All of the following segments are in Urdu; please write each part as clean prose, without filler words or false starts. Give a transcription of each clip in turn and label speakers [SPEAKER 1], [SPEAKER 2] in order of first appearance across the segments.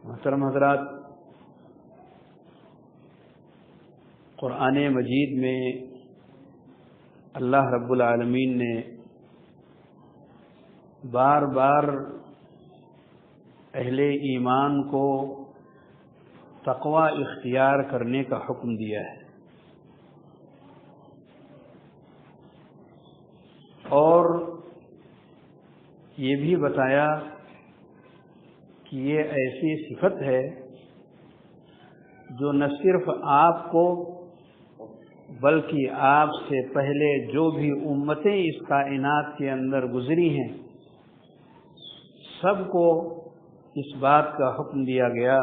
[SPEAKER 1] محترم حضرات، قرآن مجید میں اللہ رب العالمین نے بار بار اہل ایمان کو تقوی اختیار کرنے کا حکم دیا ہے، اور یہ بھی بتایا کہ یہ ایسی صفت ہے جو نہ صرف آپ کو بلکہ آپ سے پہلے جو بھی امتیں اس کائنات کے اندر گزری ہیں سب کو اس بات کا حکم دیا گیا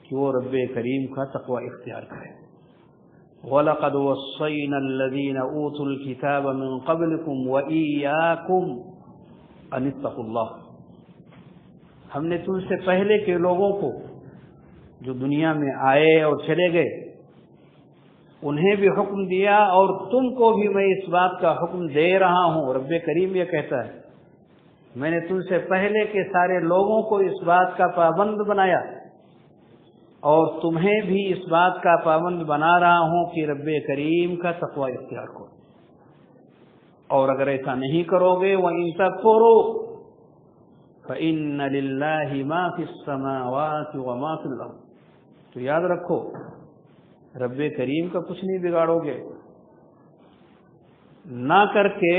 [SPEAKER 1] کہ وہ رب کریم کا تقوی اختیار کریں۔ وَلَقَدْ وَصَّيْنَا الَّذِينَ أُوتُوا الْكِتَابَ مِنْ قَبْلِكُمْ وَإِيَّاكُمْ أَنِ اتَّقُوا اللَّهَ، ہم نے تم سے پہلے کے لوگوں کو جو دنیا میں آئے اور چلے گئے انہیں بھی حکم دیا، اور تم کو بھی میں اس بات کا حکم دے رہا ہوں۔ رب کریم یہ کہتا ہے میں نے تم سے پہلے کے سارے لوگوں کو اس بات کا پابند بنایا اور تمہیں بھی اس بات کا پابند بنا رہا ہوں کہ رب کریم کا تقوی اختیار کرو، اور اگر ایسا نہیں کرو گے وَإِن تَكْفُرُوا فَإِنَّ لِلَّهِ مَا فِي السَّمَاوَاتِ وَمَا فِي الْأَرْضِ، تو یاد رکھو رب کریم کا کچھ نہیں بگاڑو گے، نہ کر کے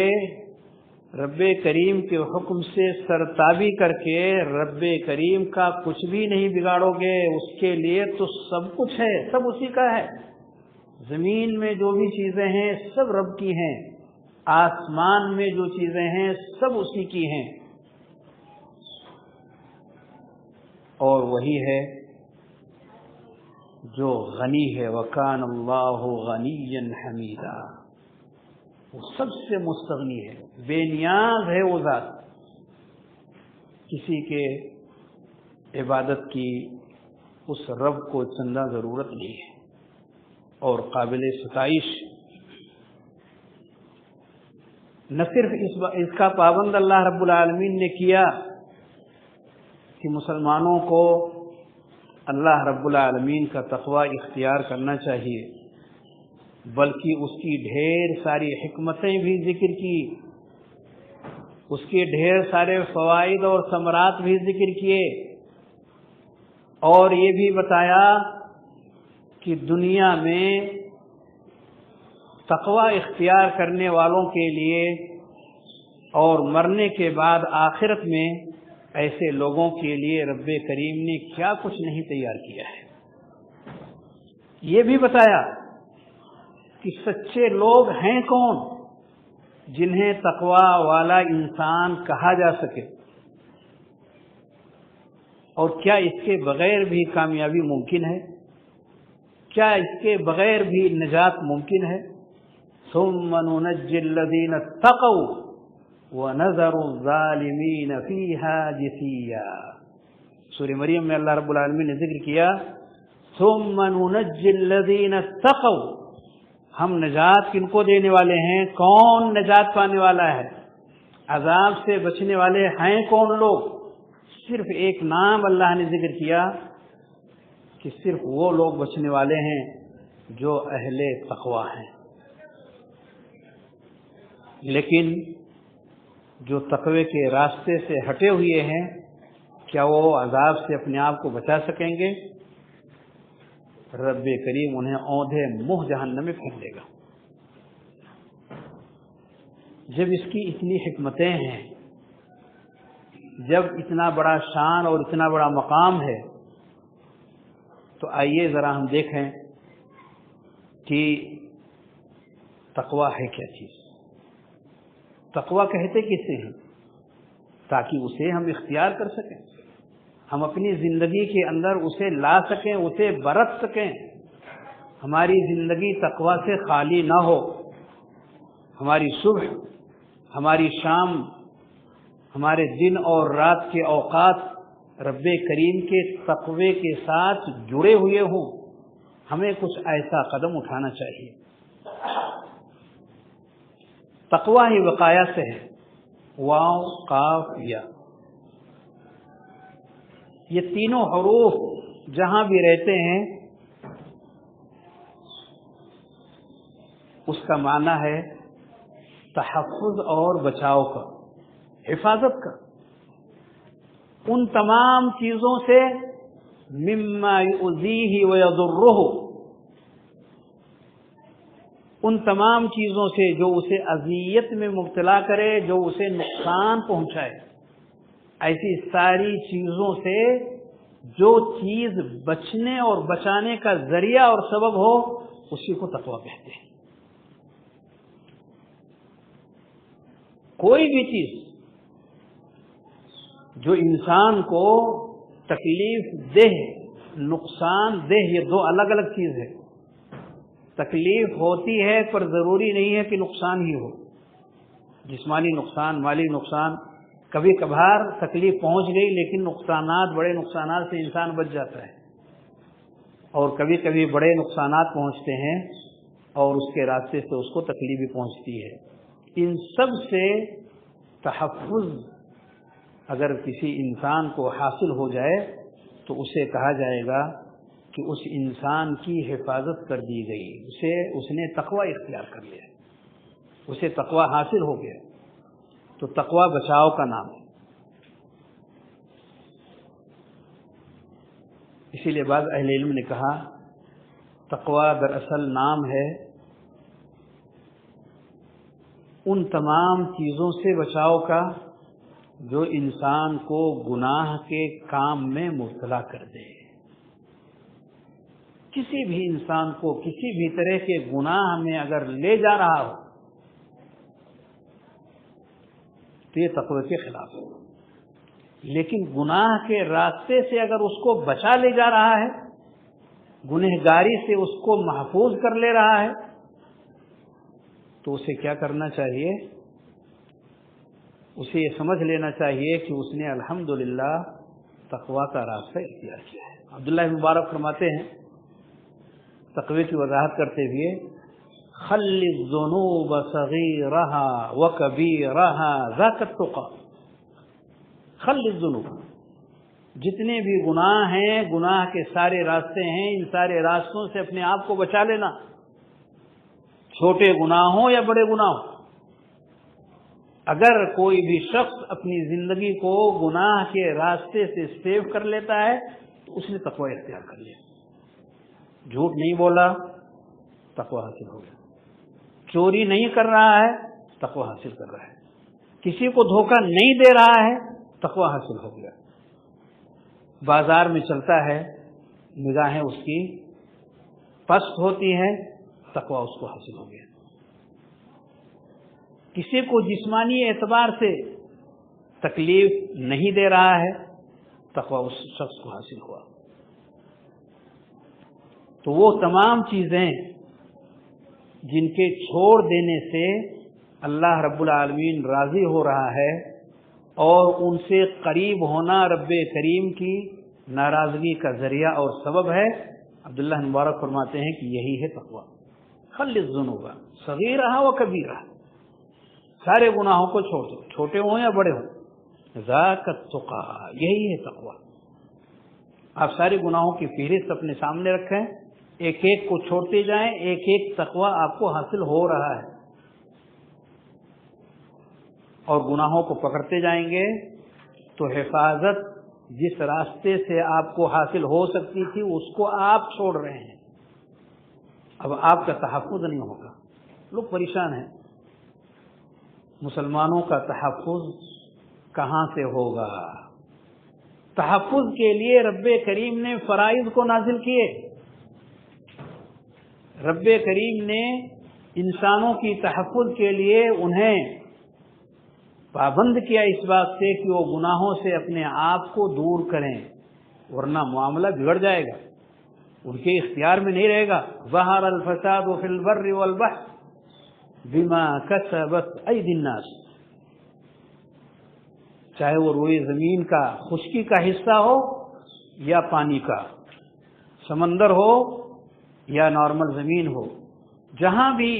[SPEAKER 1] رب کریم کے حکم سے سرتابی کر کے رب کریم کا کچھ بھی نہیں بگاڑو گے، اس کے لیے تو سب کچھ ہے، سب اسی کا ہے۔ زمین میں جو بھی چیزیں ہیں سب رب کی ہیں، آسمان میں جو چیزیں ہیں سب اسی کی ہیں، اور وہی ہے جو غنی ہے۔ وَكَانَ اللَّهُ غَنِيًّا حَمِيدًا، وہ سب سے مستغنی ہے، بے نیاز ہے وہ ذات، کسی کے عبادت کی اس رب کو چندہ ضرورت نہیں ہے، اور قابل ستائش۔ نہ صرف اس کا پابند اللہ رب العالمین نے کیا کہ مسلمانوں کو اللہ رب العالمین کا تقوی اختیار کرنا چاہیے، بلکہ اس کی ڈھیر ساری حکمتیں بھی ذکر کی، اس کے ڈھیر سارے فوائد اور ثمرات بھی ذکر کیے، اور یہ بھی بتایا کہ دنیا میں تقوی اختیار کرنے والوں کے لیے اور مرنے کے بعد آخرت میں ایسے لوگوں کے لیے رب کریم نے کیا کچھ نہیں تیار کیا ہے۔ یہ بھی بتایا کہ سچے لوگ ہیں کون جنہیں تقوی والا انسان کہا جا سکے، اور کیا اس کے بغیر بھی کامیابی ممکن ہے، کیا اس کے بغیر بھی نجات ممکن ہے۔ ثم ننجی الذین اتقوا وَنَذَرُ الظَّالِمِينَ فِيهَا جِثِيًّا، سورہ مریم میں اللہ رب العالمین نے ذکر کیا ثُمَّ نُنَجِّي الَّذِينَ اتَّقَوْا، ہم نجات کن کو دینے والے ہیں، کون نجات پانے والا ہے، عذاب سے بچنے والے ہیں کون لوگ؟ صرف ایک نام اللہ نے ذکر کیا کہ صرف وہ لوگ بچنے والے ہیں جو اہل تقوی ہیں۔ لیکن جو تقوی کے راستے سے ہٹے ہوئے ہیں کیا وہ عذاب سے اپنے آپ کو بچا سکیں گے؟ رب کریم انہیں اوندھے منہ جہنم میں پھینک دے گا۔ جب اس کی اتنی حکمتیں ہیں، جب اتنا بڑا شان اور اتنا بڑا مقام ہے، تو آئیے ذرا ہم دیکھیں کہ تقوی ہے کیا چیز۔ تقوی کہتے کسے ہیں؟ تاکہ اسے ہم اختیار کر سکیں، ہم اپنی زندگی کے اندر اسے لا سکیں، اسے برت سکیں، ہماری زندگی تقوی سے خالی نہ ہو، ہماری صبح، ہماری شام، ہمارے دن اور رات کے اوقات رب کریم کے تقوی کے ساتھ جڑے ہوئے ہوں۔ ہمیں کچھ ایسا قدم اٹھانا چاہیے۔ تقوی ہی وقایا سے ہے، واو قاف یا، یہ تینوں حروف جہاں بھی رہتے ہیں اس کا معنی ہے تحفظ اور بچاؤ کا، حفاظت کا، ان تمام چیزوں سے، مما یؤذیہ ویضرہ، ان تمام چیزوں سے جو اسے اذیت میں مبتلا کرے، جو اسے نقصان پہنچائے، ایسی ساری چیزوں سے جو چیز بچنے اور بچانے کا ذریعہ اور سبب ہو اسی کو تقویٰ کہتے ہیں۔ کوئی بھی چیز جو انسان کو تکلیف دہ، نقصان دہ، یہ دو الگ الگ چیز ہے۔ تکلیف ہوتی ہے پر ضروری نہیں ہے کہ نقصان ہی ہو، جسمانی نقصان، مالی نقصان، کبھی کبھار تکلیف پہنچ گئی لیکن نقصانات، بڑے نقصانات سے انسان بچ جاتا ہے، اور کبھی کبھی بڑے نقصانات پہنچتے ہیں اور اس کے راستے سے اس کو تکلیف بھی پہنچتی ہے۔ ان سب سے تحفظ اگر کسی انسان کو حاصل ہو جائے تو اسے کہا جائے گا کہ اس انسان کی حفاظت کر دی گئی، اس نے تقوی اختیار کر لیا، اسے تقوی حاصل ہو گیا۔ تو تقوی بچاؤ کا نام ہے۔ اسی لیے بعض اہل علم نے کہا تقوی دراصل نام ہے ان تمام چیزوں سے بچاؤ کا جو انسان کو گناہ کے کام میں مبتلا کر دے۔ کسی بھی انسان کو کسی بھی طرح کے گناہ میں اگر لے جا رہا ہو تو یہ تقوی کے خلاف ہے، لیکن گناہ کے راستے سے اگر اس کو بچا لے جا رہا ہے، گنہگاری سے اس کو محفوظ کر لے رہا ہے، تو اسے کیا کرنا چاہیے؟ اسے یہ سمجھ لینا چاہیے کہ اس نے الحمدللہ تقوی کا راستہ اختیار کیا ہے۔ عبداللہ بن مبارک فرماتے ہیں تقوی کی وضاحت کرتے ہوئے، خل الذنوب صغیرہا وکبیرہا ذاک التقی، خل الذنوب، جتنے بھی گناہ ہیں، گناہ کے سارے راستے ہیں، ان سارے راستوں سے اپنے آپ کو بچا لینا، چھوٹے گناہ ہوں یا بڑے گناہ ہوں۔ اگر کوئی بھی شخص اپنی زندگی کو گناہ کے راستے سے سیو کر لیتا ہے تو اس نے تقوی اختیار کر لیا۔ جھوٹ نہیں بولا، تقوی حاصل ہو گیا۔ چوری نہیں کر رہا ہے، تقوی حاصل کر رہا ہے۔ کسی کو دھوکہ نہیں دے رہا ہے، تقوی حاصل ہو گیا۔ بازار میں چلتا ہے، نگاہیں اس کی پست ہوتی ہیں، تقوی اس کو حاصل ہو گیا۔ کسی کو جسمانی اعتبار سے تکلیف نہیں دے رہا ہے، تقوی اس شخص کو حاصل ہوا۔ تو وہ تمام چیزیں جن کے چھوڑ دینے سے اللہ رب العالمین راضی ہو رہا ہے اور ان سے قریب ہونا رب کریم کی ناراضگی کا ذریعہ اور سبب ہے، عبداللہ مبارک فرماتے ہیں کہ یہی ہے تقوی۔ خل الذنوب صغیرہا وکبیرہا، سارے گناہوں کو چھوڑ دو، چھوٹے ہوں یا بڑے ہوں، ذاک التقی، یہی ہے تقوی۔ آپ سارے گناہوں کی فہرست اپنے سامنے رکھیں، ایک ایک کو چھوڑتے جائیں، ایک ایک تقوی آپ کو حاصل ہو رہا ہے، اور گناہوں کو پکڑتے جائیں گے تو حفاظت جس راستے سے آپ کو حاصل ہو سکتی تھی اس کو آپ چھوڑ رہے ہیں۔ اب آپ کا تحفظ نہیں ہوگا۔ لوگ پریشان ہیں، مسلمانوں کا تحفظ کہاں سے ہوگا؟ تحفظ کے لیے رب کریم نے فرائض کو نازل کیے، رب کریم نے انسانوں کی تحفظ کے لیے انہیں پابند کیا اس بات سے کہ وہ گناہوں سے اپنے آپ کو دور کریں، ورنہ معاملہ بگڑ جائے گا، ان کے اختیار میں نہیں رہے گا۔ ظہر الفساد فی البر والبحر بما کسبت ایدی الناس، چاہے وہ روئے زمین کا خشکی کا حصہ ہو یا پانی کا، سمندر ہو یا نارمل زمین ہو، جہاں بھی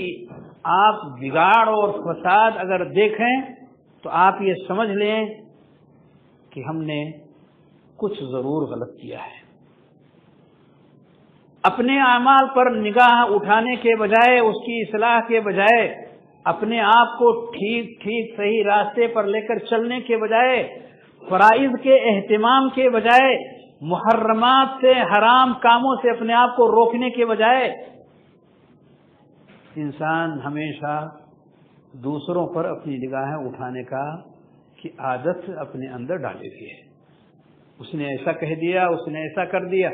[SPEAKER 1] آپ بگاڑ اور فساد اگر دیکھیں تو آپ یہ سمجھ لیں کہ ہم نے کچھ ضرور غلط کیا ہے۔ اپنے اعمال پر نگاہ اٹھانے کے بجائے، اس کی اصلاح کے بجائے، اپنے آپ کو ٹھیک صحیح راستے پر لے کر چلنے کے بجائے، فرائض کے اہتمام کے بجائے، محرمات سے، حرام کاموں سے اپنے آپ کو روکنے کے بجائے، انسان ہمیشہ دوسروں پر اپنی نگاہیں اٹھانے کی عادت اپنے اندر ڈالے ہوئی ہے۔ اس نے ایسا کہہ دیا، اس نے ایسا کر دیا،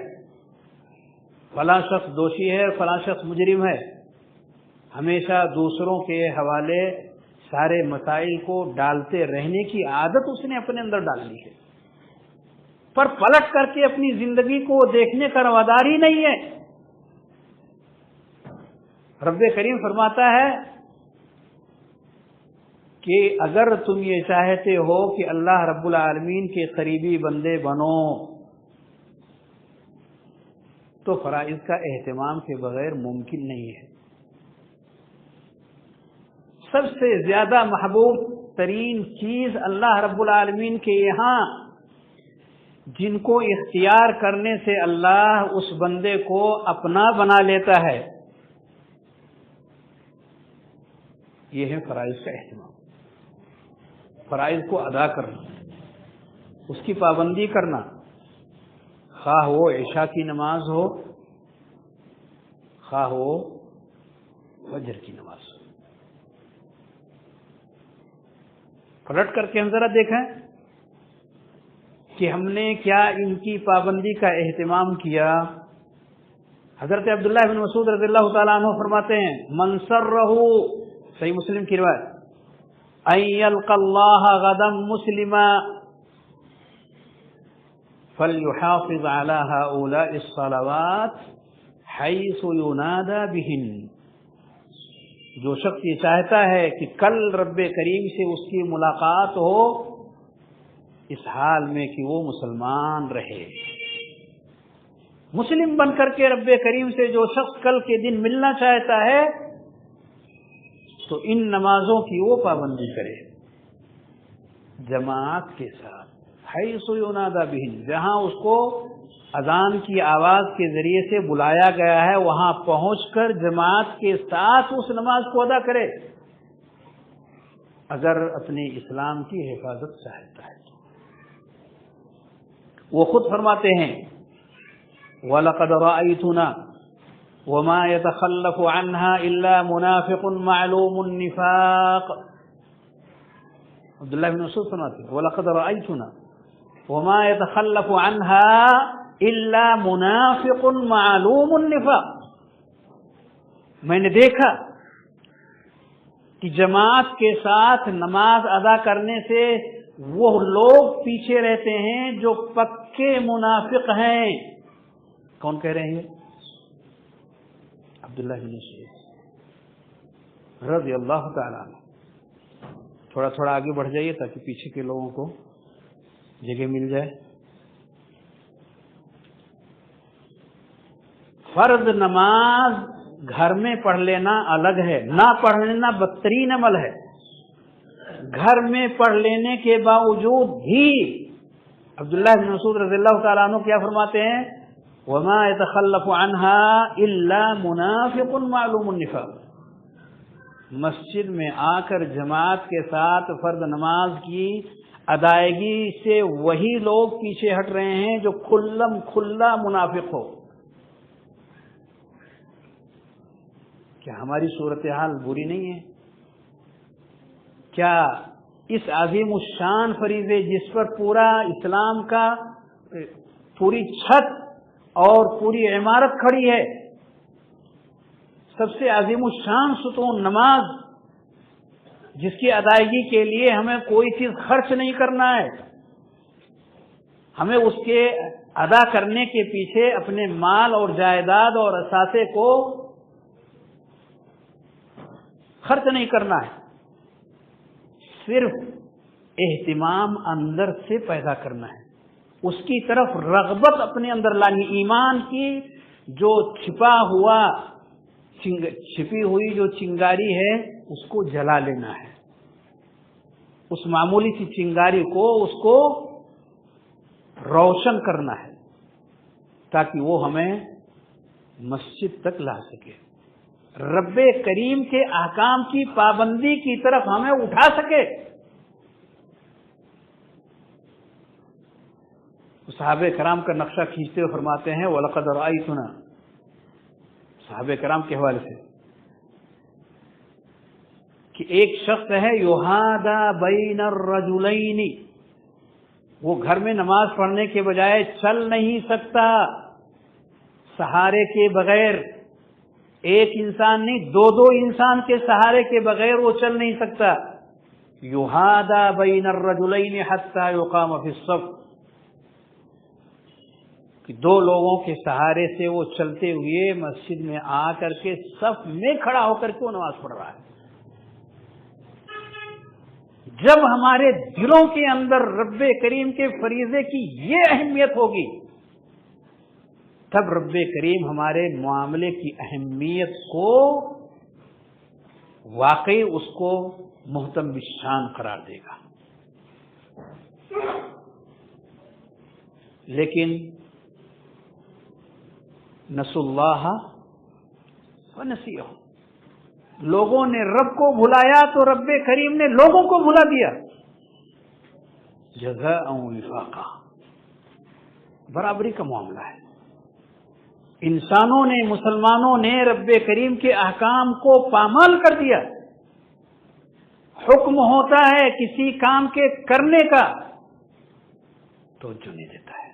[SPEAKER 1] فلاں شخص دوشی ہے، فلاں شخص مجرم ہے، ہمیشہ دوسروں کے حوالے سارے مسائل کو ڈالتے رہنے کی عادت اس نے اپنے اندر ڈال لی ہے، پر پلٹ کر کے اپنی زندگی کو دیکھنے کا روادار ہی نہیں ہے۔ رب کریم فرماتا ہے کہ اگر تم یہ چاہتے ہو کہ اللہ رب العالمین کے قریبی بندے بنو تو فرائض کا اہتمام کے بغیر ممکن نہیں ہے۔ سب سے زیادہ محبوب ترین چیز اللہ رب العالمین کے یہاں جن کو اختیار کرنے سے اللہ اس بندے کو اپنا بنا لیتا ہے، یہ ہے فرائض کا اہتمام، فرائض کو ادا کرنا، اس کی پابندی کرنا، خواہ وہ عشاء کی نماز ہو، خواہ وہ فجر کی نماز ہو۔ پلٹ کر کے ہم ذرا دیکھیں کہ ہم نے کیا ان کی پابندی کا اہتمام کیا۔ حضرت عبداللہ بن مسعود رضی اللہ تعالیٰ عنہ فرماتے ہیں، من سرہ، صحیح مسلم کی روایت، ان یلقى اللہ غدا مسلما فلیحافظ علی ہؤلاء الصلوات حیث ینادى بہن۔ جو شخص یہ چاہتا ہے کہ کل رب کریم سے اس کی ملاقات ہو، اس حال میں کہ وہ مسلمان رہے، مسلم بن کر کے رب کریم سے جو شخص کل کے دن ملنا چاہتا ہے تو ان نمازوں کی وہ پابندی کرے جماعت کے ساتھ، حیث ینادى بہن، جہاں اس کو اذان کی آواز کے ذریعے سے بلایا گیا ہے وہاں پہنچ کر جماعت کے ساتھ اس نماز کو ادا کرے، اگر اپنے اسلام کی حفاظت چاہتا ہے۔ وہ خود فرماتے ہیں، وَلَقَدْ رَأَيْتُنَا وَمَا يَتَخَلَّفُ عَنْهَا إِلَّا مُنَافِقٌ مَعْلُومُ النِّفَاقِ۔ عبداللہ بن مسعود فرماتے ہیں، وَلَقَدْ رَأَيْتُنَا وَمَا يَتَخَلَّفُ عَنْهَا إِلَّا مُنَافِقٌ مَعْلُومُ النِّفَاقِ۔ میں نے دیکھا کہ جماعت کے ساتھ نماز ادا کرنے سے وہ لوگ پیچھے رہتے ہیں جو پکے منافق ہیں۔ کون کہہ رہے ہیں؟ عبداللہ بن مسعود رضی اللہ تعالیٰ عنہ۔ تھوڑا تھوڑا آگے بڑھ جائیے تاکہ پیچھے کے لوگوں کو جگہ مل جائے۔ فرض نماز گھر میں پڑھ لینا الگ ہے، نہ پڑھ لینا بدترین عمل ہے۔ گھر میں پڑھ لینے کے باوجود بھی عبداللہ بن مسعود رضی اللہ تعالیٰ عنہ کیا فرماتے ہیں، وَمَا يَتَخَلَّفُ عَنْهَا إِلَّا مُنَافِقٌ مَعْلُومُ النِّفَاقِ۔ مسجد میں آ کر جماعت کے ساتھ فرض نماز کی ادائیگی سے وہی لوگ پیچھے ہٹ رہے ہیں جو کھلم کھلا منافق ہو۔ کیا ہماری صورتحال بری نہیں ہے؟ کیا اس عظیم الشان فریضے جس پر پورا اسلام کا پوری چھت اور پوری عمارت کھڑی ہے، سب سے عظیم الشان ستون نماز، جس کی ادائیگی کے لیے ہمیں کوئی چیز خرچ نہیں کرنا ہے، ہمیں اس کے ادا کرنے کے پیچھے اپنے مال اور جائیداد اور اثاثے کو خرچ نہیں کرنا ہے، صرف اہتمام اندر سے پیدا کرنا ہے، اس کی طرف رغبت اپنے اندر لانی، ایمان کی جو چھپی ہوئی جو چنگاری ہے اس کو جلا لینا ہے، اس معمولی سی چنگاری کو اس کو روشن کرنا ہے تاکہ وہ ہمیں مسجد تک لا سکے، رب کریم کے احکام کی پابندی کی طرف ہمیں اٹھا سکے۔ صحابہ کرام کا نقشہ کھینچتے ہوئے فرماتے ہیں وَلَقَدْ رَأَيْتُنَا، صحابہ کرام کے حوالے سے، کہ ایک شخص ہے یُحَادَى بَيْنَ الرَّجُلَيْنِ، وہ گھر میں نماز پڑھنے کے بجائے چل نہیں سکتا سہارے کے بغیر، ایک انسان نہیں، دو انسان کے سہارے کے بغیر وہ چل نہیں سکتا۔ یُحَادَى بَيْنَ الرَّجُلَيْنِ حَتَّى يُقَامَ فِي الصَّفِّ، کہ دو لوگوں کے سہارے سے وہ چلتے ہوئے مسجد میں آ کر کے صف میں کھڑا ہو کر کے وہ نماز پڑھ رہا ہے۔ جب ہمارے دلوں کے اندر رب کریم کے فریضے کی یہ اہمیت ہوگی، تب رب کریم ہمارے معاملے کی اہمیت کو واقعی اس کو محتم بالشان قرار دے گا۔ لیکن نسوا اللہ ونسیہم، لوگوں نے رب کو بھلایا تو رب کریم نے لوگوں کو بھلا دیا۔ جزاء وفاقا، برابری کا معاملہ ہے۔ انسانوں نے، مسلمانوں نے رب کریم کے احکام کو پامال کر دیا۔ حکم ہوتا ہے کسی کام کے کرنے کا توجہ نہیں دیتا ہے۔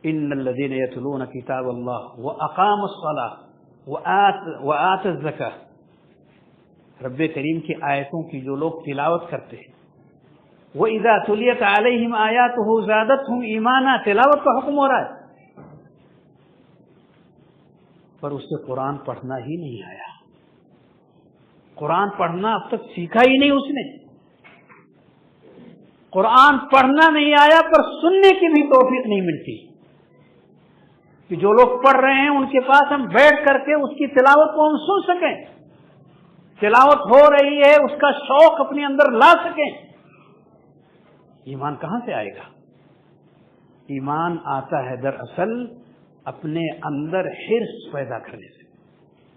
[SPEAKER 1] ان الذين يتلون كتاب الله واقاموا الصلاه واتوا الزكاه، رب کریم کی آیتوں کی جو لوگ تلاوت کرتے ہیں، واذا تليت عليهم آیاته زادتهم ایمانا، تلاوت کا حکم ہو رہا ہے، پر اس سے قرآن پڑھنا ہی نہیں آیا، قرآن پڑھنا اب تک سیکھا ہی نہیں اس نے، قرآن پڑھنا نہیں آیا پر سننے کی بھی توفیق نہیں ملتی کہ جو لوگ پڑھ رہے ہیں ان کے پاس ہم بیٹھ کر کے اس کی تلاوت کو ہم سن سکیں، تلاوت ہو رہی ہے اس کا شوق اپنے اندر لا سکیں۔ ایمان کہاں سے آئے گا؟ ایمان آتا ہے دراصل اپنے اندر حرص پیدا کرنے سے،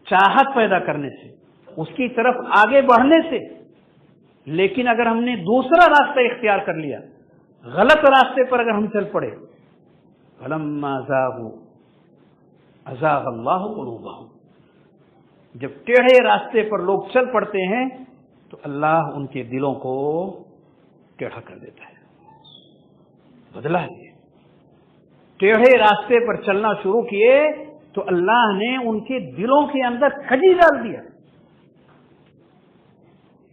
[SPEAKER 1] چاہت پیدا کرنے سے، اس کی طرف آگے بڑھنے سے۔ لیکن اگر ہم نے دوسرا راستہ اختیار کر لیا، غلط راستے پر اگر ہم چل پڑے، فلما زاغوا ازاغ اللہ قلوبہم، جب ٹیڑھے راستے پر لوگ چل پڑتے ہیں تو اللہ ان کے دلوں کو ٹیڑھا کر دیتا ہے، بدلا ہے۔ ٹیڑھے راستے پر چلنا شروع کیے تو اللہ نے ان کے دلوں کے اندر کھجی ڈال دیا،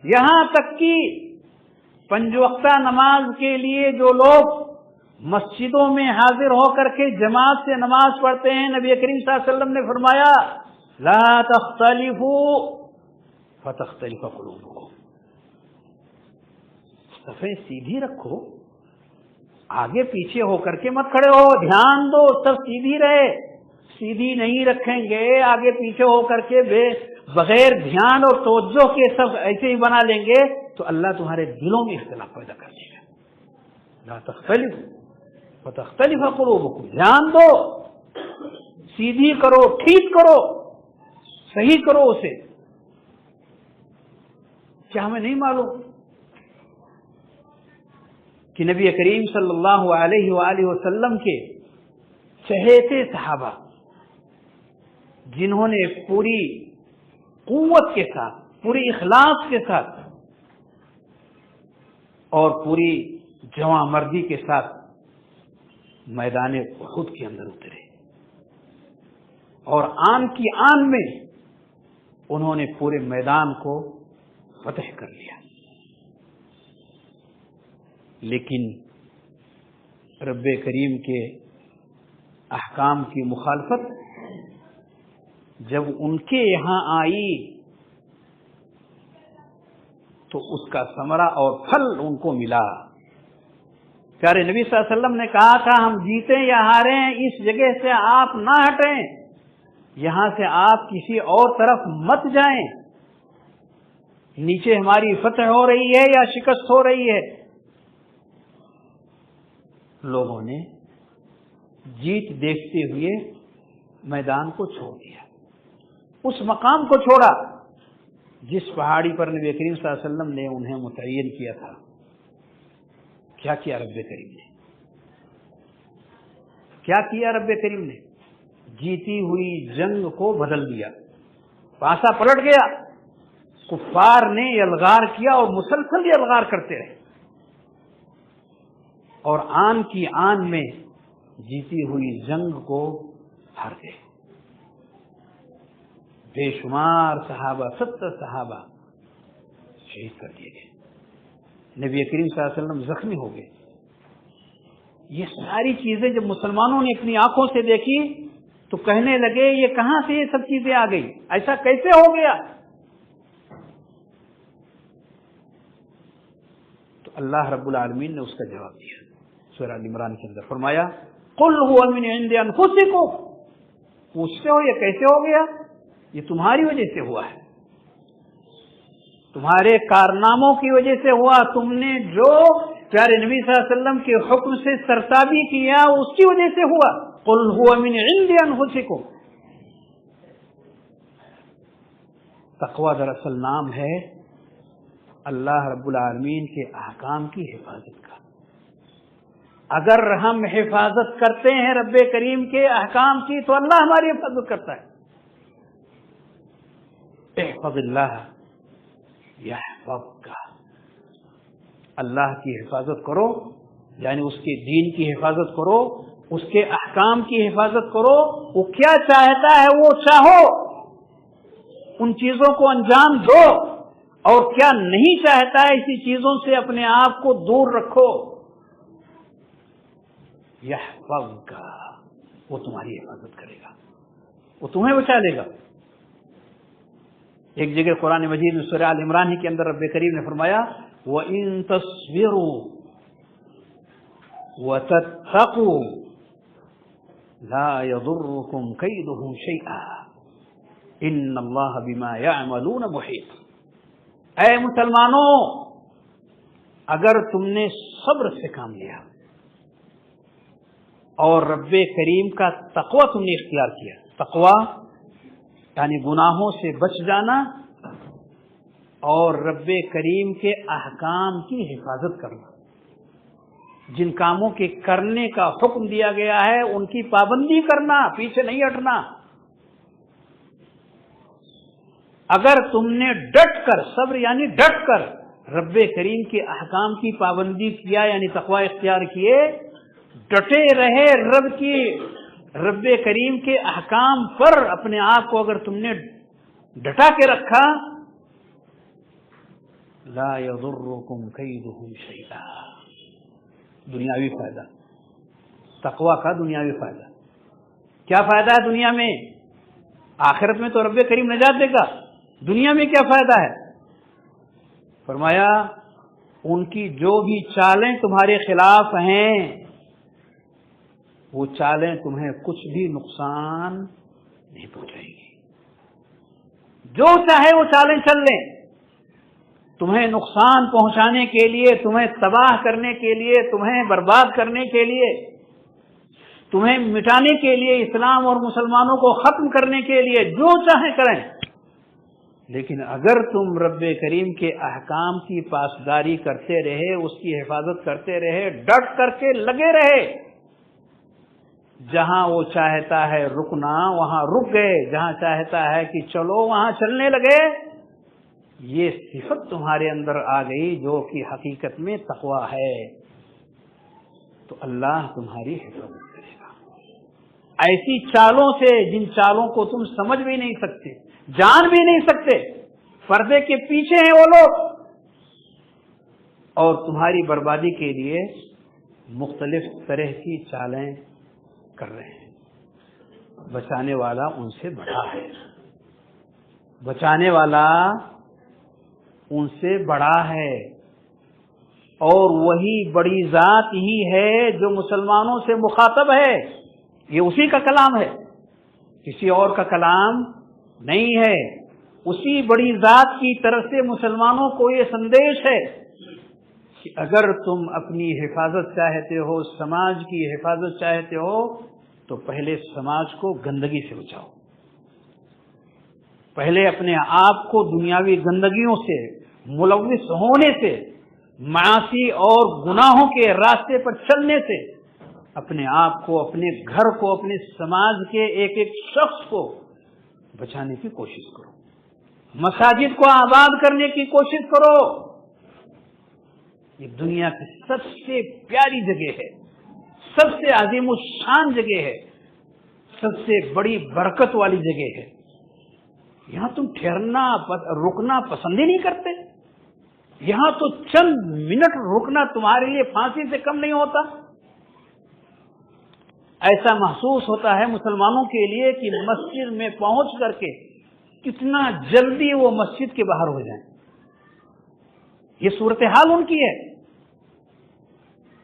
[SPEAKER 1] یہاں تک کہ پنج وقتہ نماز کے لیے جو لوگ مسجدوں میں حاضر ہو کر کے جماعت سے نماز پڑھتے ہیں، نبی کریم صلی اللہ علیہ وسلم نے فرمایا لا تختلفوا فتختلف قلوبکم، صفیں سیدھی رکھو، آگے پیچھے ہو کر کے مت کھڑے ہو، دھیان دو سب سیدھی رہے، سیدھی نہیں رکھیں گے، آگے پیچھے ہو کر کے بغیر دھیان اور توجہ کے سب ایسے ہی بنا لیں گے تو اللہ تمہارے دلوں میں اختلاف پیدا کر دے گا۔ لا تختلفوا فتختلف قلوبکم، دھیان دو، سیدھی کرو، ٹھیک کرو، صحیح کرو اسے۔ کیا ہمیں نہیں معلوم کہ نبی کریم صلی اللہ علیہ وآلہ وسلم کے چہیتے صحابہ جنہوں نے پوری قوت کے ساتھ، پوری اخلاص کے ساتھ اور پوری جواں مردی کے ساتھ میدان احد کے اندر اترے اور آن کی آن میں انہوں نے پورے میدان کو فتح کر لیا، لیکن رب کریم کے احکام کی مخالفت جب ان کے یہاں آئی تو اس کا ثمرہ اور پھل ان کو ملا۔ پیارے نبی صلی اللہ علیہ وسلم نے کہا تھا ہم جیتے یا ہاریں اس جگہ سے آپ نہ ہٹیں، یہاں سے آپ کسی اور طرف مت جائیں، نیچے ہماری فتح ہو رہی ہے یا شکست ہو رہی ہے، لوگوں نے جیت دیکھتے ہوئے میدان کو چھوڑ دیا، اس مقام کو چھوڑا جس پہاڑی پر نبی کریم صلی اللہ علیہ وسلم نے انہیں متعین کیا تھا۔ کیا کیا رب کریم نے؟ کیا کیا رب کریم نے؟ جیتی ہوئی جنگ کو بدل دیا، پاسا پلٹ گیا، کفار نے الغار کیا اور مسلسل یہ الغار کرتے رہے، اور آن کی آن میں جیتی ہوئی جنگ کو ہار گئے۔ بے شمار صحابہ، 70 صحابہ شہید کر دیے گئے، نبی کریم صلی اللہ علیہ وسلم زخمی ہو گئے۔ یہ ساری چیزیں جب مسلمانوں نے اپنی آنکھوں سے دیکھی تو کہنے لگے یہ کہاں سے یہ سب چیزیں آ گئی، ایسا کیسے ہو گیا؟ تو اللہ رب العالمین نے اس کا جواب دیا سورہ عمران کے اندر، فرمایا قل هو من عند انفسکم، پوچھتے ہو یہ کیسے ہو گیا؟ یہ تمہاری وجہ سے ہوا ہے، تمہارے کارناموں کی وجہ سے ہوا، تم نے جو پیارے نبی صلی اللہ علیہ وسلم کے حکم سے سرتابی کیا اس کی وجہ سے ہوا۔ قل هو من عند انفسکم، تقوی دراصل نام ہے اللہ رب العالمین کے احکام کی حفاظت کا۔ اگر ہم حفاظت کرتے ہیں رب کریم کے احکام کی تو اللہ ہماری حفاظت کرتا ہے۔ احفظ اللہ یحفظک، اللہ کی حفاظت کرو، یعنی اس کے دین کی حفاظت کرو، اس کے احکام کی حفاظت کرو، وہ کیا چاہتا ہے وہ چاہو، ان چیزوں کو انجام دو، اور کیا نہیں چاہتا ہے اسی چیزوں سے اپنے آپ کو دور رکھو۔ یحفظک، وہ تمہاری حفاظت کرے گا، وہ تمہیں بچا لے گا۔ ایک جگہ قرآن مجید میں سورہ آل عمران ہی کے اندر رب کریم نے فرمایا وَإِن تَصْبِرُوا وَتَتَّقُوا لَا يَضُرُّكُمْ كَيْدُهُمْ شَيْئًا إِنَّ اللَّهَ بِمَا يَعْمَلُونَ مُحِيطٌ۔ اے مسلمانوں، اگر تم نے صبر سے کام لیا اور رب کریم کا تقوی تم نے اختیار کیا، تقوی یعنی گناہوں سے بچ جانا اور رب کریم کے احکام کی حفاظت کرنا، جن کاموں کے کرنے کا حکم دیا گیا ہے ان کی پابندی کرنا، پیچھے نہیں ہٹنا۔ اگر تم نے ڈٹ کر، صبر یعنی ڈٹ کر رب کریم کے احکام کی پابندی کیا، یعنی تقوی اختیار کیے، ڈٹے رہے رب کریم کے احکام پر اپنے آپ کو اگر تم نے ڈٹا کے رکھا، لا یضرکم کیدہم شیئا، دنیاوی فائدہ، تقوی کا دنیاوی فائدہ۔ کیا فائدہ ہے دنیا میں؟ آخرت میں تو رب کریم نجات دے گا، دنیا میں کیا فائدہ ہے؟ فرمایا ان کی جو بھی چالیں تمہارے خلاف ہیں وہ چالیں تمہیں کچھ بھی نقصان نہیں پہنچائیں گی، جو چاہے وہ چالیں چل لیں، تمہیں نقصان پہنچانے کے لیے، تمہیں تباہ کرنے کے لیے، تمہیں برباد کرنے کے لیے، تمہیں مٹانے کے لیے، اسلام اور مسلمانوں کو ختم کرنے کے لیے جو چاہیں کریں، لیکن اگر تم رب کریم کے احکام کی پاسداری کرتے رہے، اس کی حفاظت کرتے رہے، ڈٹ کر کے لگے رہے، جہاں وہ چاہتا ہے رکنا وہاں رک گئے، جہاں چاہتا ہے کہ چلو وہاں چلنے لگے، یہ صفت تمہارے اندر آ گئی جو کہ حقیقت میں تقوی ہے، تو اللہ تمہاری حفاظت کرے گا۔ ایسی چالوں سے جن چالوں کو تم سمجھ بھی نہیں سکتے، جان بھی نہیں سکتے، پردے کے پیچھے ہیں وہ لوگ، اور تمہاری بربادی کے لیے مختلف طرح کی چالیں کر رہے ہیں۔ بچانے والا ان سے بڑا ہے، بچانے والا ان سے بڑا ہے، اور وہی بڑی ذات ہی ہے جو مسلمانوں سے مخاطب ہے، یہ اسی کا کلام ہے، کسی اور کا کلام نہیں ہے، اسی بڑی ذات کی طرف سے مسلمانوں کو یہ سندیش ہے۔ کہ اگر تم اپنی حفاظت چاہتے ہو، سماج کی حفاظت چاہتے ہو، تو پہلے سماج کو گندگی سے بچاؤ، پہلے اپنے آپ کو دنیاوی گندگیوں سے، ملوث ہونے سے، معاصی اور گناہوں کے راستے پر چلنے سے اپنے آپ کو، اپنے گھر کو، اپنے سماج کے ایک ایک شخص کو بچانے کی کوشش کرو، مساجد کو آباد کرنے کی کوشش کرو۔ یہ دنیا کی سب سے پیاری جگہ ہے، سب سے عظیم الشان جگہ ہے، سب سے بڑی برکت والی جگہ ہے۔ یہاں تم ٹھہرنا، رکنا پسند ہی نہیں کرتے۔ یہاں تو چند منٹ رکنا تمہارے لیے پھانسی سے کم نہیں ہوتا۔ ایسا محسوس ہوتا ہے مسلمانوں کے لیے کہ مسجد میں پہنچ کر کے کتنا جلدی وہ مسجد کے باہر ہو جائیں۔ یہ صورتحال ان کی ہے،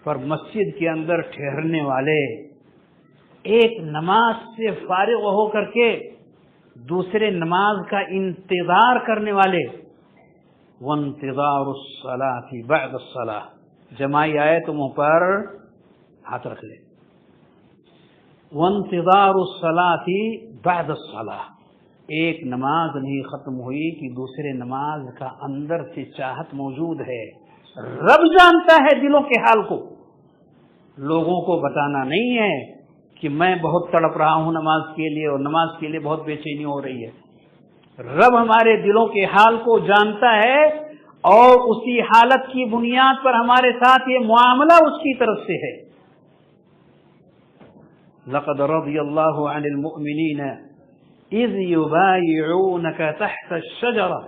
[SPEAKER 1] پر مسجد کے اندر ٹھہرنے والے، ایک نماز سے فارغ ہو کر کے دوسرے نماز کا انتظار کرنے والے، وانتظار الصلاۃ بعد الصلاۃ، جماعی آئے تو منہ پر ہاتھ رکھ لے، وانتظار الصلاۃ بعد الصلاۃ، ایک نماز نہیں ختم ہوئی کہ دوسرے نماز کا اندر سے چاہت موجود ہے۔ رب جانتا ہے دلوں کے حال کو، لوگوں کو بتانا نہیں ہے کہ میں بہت تڑپ رہا ہوں نماز کے لیے اور نماز کے لیے بہت بے چینی ہو رہی ہے۔ رب ہمارے دلوں کے حال کو جانتا ہے، اور اسی حالت کی بنیاد پر ہمارے ساتھ یہ معاملہ اس کی طرف سے ہے۔ لقد رضی اللہ عن المؤمنین اذ یبایعونک تحت الشجرہ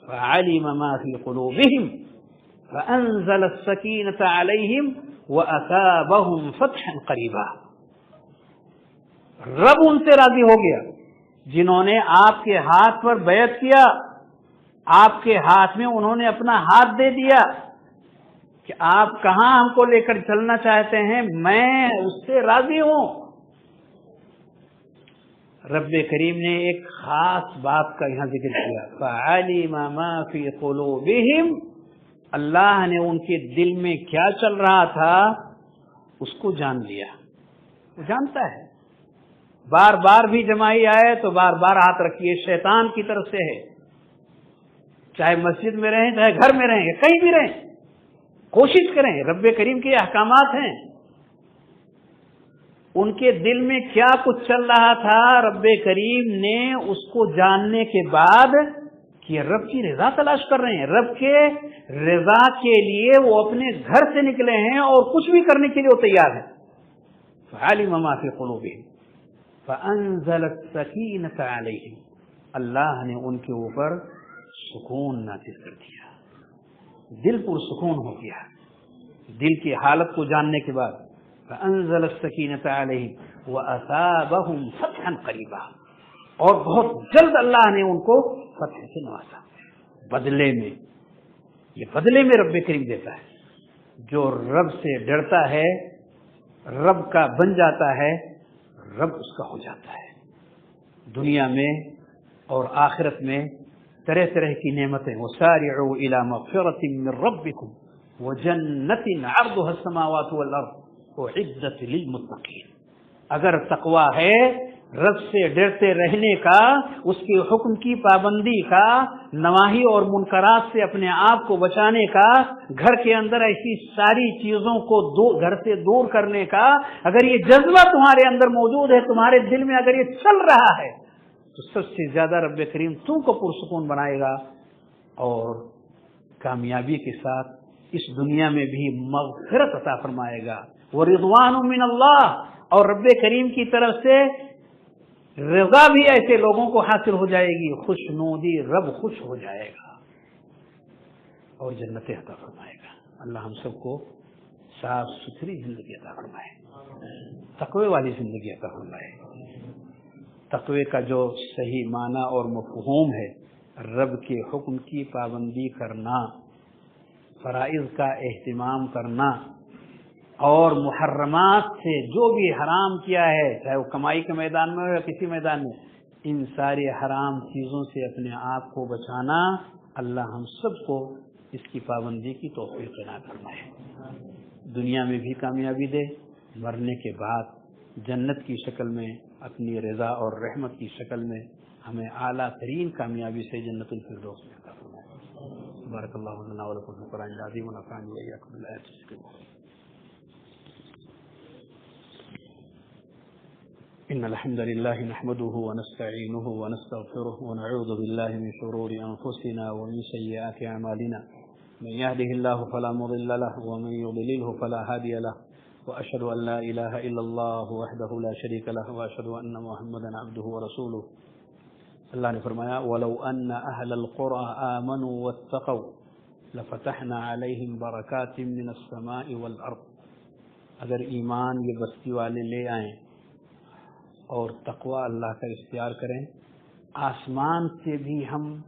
[SPEAKER 1] فعلم ما فی قلوبہم فانزل السکینۃ علیہم وَأَثَابَهُمْ فَتْحًا قَرِيبًا، رب ان سے راضی ہو گیا جنہوں نے آپ کے ہاتھ پر بیعت کیا، آپ کے ہاتھ میں انہوں نے اپنا ہاتھ دے دیا کہ آپ کہاں ہم کو لے کر چلنا چاہتے ہیں، میں اس سے راضی ہوں۔ رب کریم نے ایک خاص بات کا یہاں ذکر کیا، فَعَلِمَ مَا فِي قُلُوبِهِمْ، اللہ نے ان کے دل میں کیا چل رہا تھا اس کو جان لیا، وہ جانتا ہے۔ بار بار بھی جماعی آئے تو بار بار ہاتھ رکھیے، شیطان کی طرف سے ہے، چاہے مسجد میں رہیں، چاہے گھر میں رہیں، کہیں بھی رہیں، کوشش کریں، رب کریم کے احکامات ہیں۔ ان کے دل میں کیا کچھ چل رہا تھا، رب کریم نے اس کو جاننے کے بعد کہ رب کی رضا تلاش کر رہے ہیں، رب کے رضا کے لیے وہ اپنے گھر سے نکلے ہیں اور کچھ بھی کرنے کے لیے وہ تیار ہیں۔ فَعَلِمَ مَا فِي قُلُوبِهِمْ فَأَنزَلَ السَّكِينَةَ عَلَيْهِمْ، اللہ نے ان کے اوپر سکون نازل کر دیا، دل پرسکون ہو گیا دل کی حالت کو جاننے کے بعد۔ فَأَنزَلَ السَّكِينَةَ عَلَيْهِمْ وَأَثَابَهُمْ فَتْحًا قَرِيبًا، اور بہت جلد اللہ نے ان کو فتح سے نوازا، بدلے میں، یہ بدلے میں رب کریم دیتا ہے۔ جو رب سے ڈرتا ہے، رب کا بن جاتا ہے، رب اس کا ہو جاتا ہے۔ دنیا میں اور آخرت میں طرح طرح کی نعمتیں، وَسَارِعُوا إِلَى مَغْفِرَةٍ مِّن رَّبِّكُمْ وَجَنَّةٍ عَرْضُهَا السَّمَاوَاتُ وَالْأَرْضُ أُعِدَّتْ لِلْمُتَّقِينَ، اگر تقویٰ ہے، رب سے ڈرتے رہنے کا، اس کے حکم کی پابندی کا، نواہی اور منکرات سے اپنے آپ کو بچانے کا، گھر کے اندر ایسی ساری چیزوں کو گھر سے دور کرنے کا، اگر یہ جذبہ تمہارے اندر موجود ہے، تمہارے دل میں اگر یہ چل رہا ہے، تو سب سے زیادہ رب کریم تم کو پرسکون بنائے گا، اور کامیابی کے ساتھ اس دنیا میں بھی مغفرت عطا فرمائے گا۔ وَرِضْوَانٌ مِّنَ اللَّهِ، اور رب کریم کی طرف سے رضا بھی ایسے لوگوں کو حاصل ہو جائے گی، خوشنودی، رب خوش ہو جائے گا اور جنت عطا فرمائے گا۔ اللہ ہم سب کو صاف ستھری زندگی عطا فرمائے، تقوی والی زندگی عطا فرمائے۔ تقوی کا جو صحیح معنی اور مفہوم ہے، رب کے حکم کی پابندی کرنا، فرائض کا اہتمام کرنا، اور محرمات سے جو بھی حرام کیا ہے، چاہے وہ کمائی کے میدان میں ہو یا کسی میدان میں، ان ساری حرام چیزوں سے اپنے آپ کو بچانا۔ اللہ ہم سب کو اس کی پابندی کی توفیق عطا فرمائے، دنیا میں بھی کامیابی دے، مرنے کے بعد جنت کی شکل میں، اپنی رضا اور رحمت کی شکل میں ہمیں اعلیٰ ترین کامیابی سے جنت الفردوس میں عطا فرمائے۔ بارک اللہ لنا ولکم فی القرآن العظیم ونفعني وإياكم بالآیات الحکیم۔ إن الحمد لله نحمده ونستعينه ونستغفره ونعوذ بالله من شرور أنفسنا ومن سيئات أعمالنا، من يهده الله فلا مضل له ومن يضلله فلا هادي له، وأشهد أن لا إله إلا الله وحده لا شريك له، وأشهد أن محمدا عبده ورسوله۔ اللہ نے فرمایا وَلَوْ أَنَّ أَهْلَ الْقُرَىٰ آمَنُوا وَاتَّقَوْا لَفَتَحْنَا عَلَيْهِمْ بَرَكَاتٍ مِّنَ السَّمَاءِ وَالْأَرْضِ، اگر ایمان یہ بستی والے لے آئیں اور تقوی اللہ کا اختیار کریں، آسمان سے بھی ہم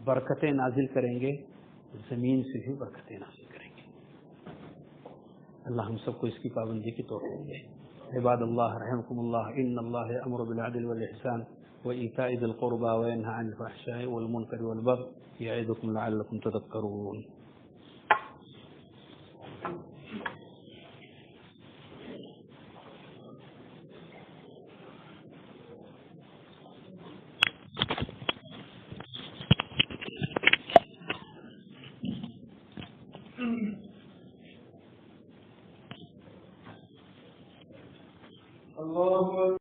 [SPEAKER 1] برکتیں نازل کریں گے، زمین سے بھی برکتیں نازل کریں گے۔ اللہ ہم سب کو اس کی پابندی کی توفیق دے۔ عباد اللہ رحمکم اللہ، ان اللہ یأمر بالعدل والإحسان وإيتاء ذي القربى وينهى عن الفحشاء والمنكر والبغي يعظكم لعلكم تذكرون۔
[SPEAKER 2] اللہ